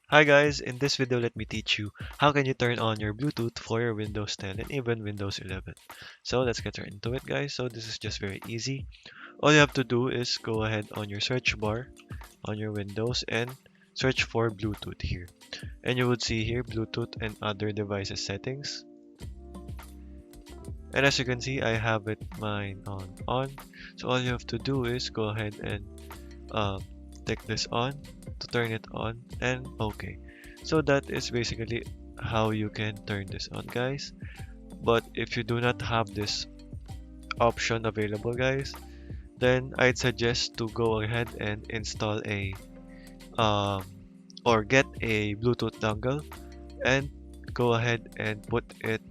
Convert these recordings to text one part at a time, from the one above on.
Hi guys, in this video let me teach you how can you turn on your Bluetooth for your Windows 10 and even Windows 11. So let's get right into it guys. So this is just very easy. All you have to do is go ahead on your search bar on your Windows and search for Bluetooth here. And you would see here Bluetooth and other devices settings. And as you can see, I have it mine on. So all you have to do is go ahead and uh, take this on to turn it on and okay. So that is basically how you can turn this on guys. But if you do not have this option available guys, then I'd suggest to go ahead and install a um, or get a Bluetooth dongle and go ahead and put it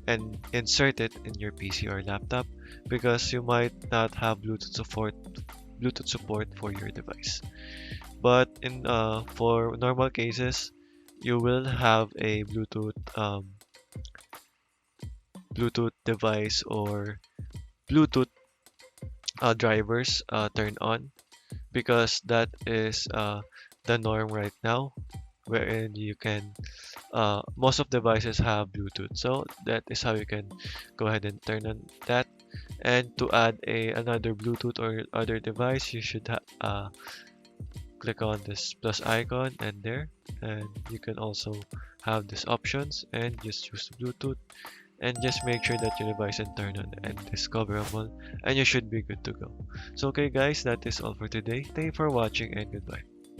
and insert it in your PC or laptop because you might not have Bluetooth support for your device. But in for normal cases, you will have a Bluetooth device or Bluetooth drivers turned on because that is the norm right now, wherein you can most of devices have Bluetooth. So that is how you can go ahead and turn on that. And to add another Bluetooth or other device, you should click on this plus icon and there, and you can also have these options and just choose Bluetooth and just make sure that your device is turned on and discoverable and you should be good to go. So okay guys, that is all for today. Thank you for watching and goodbye.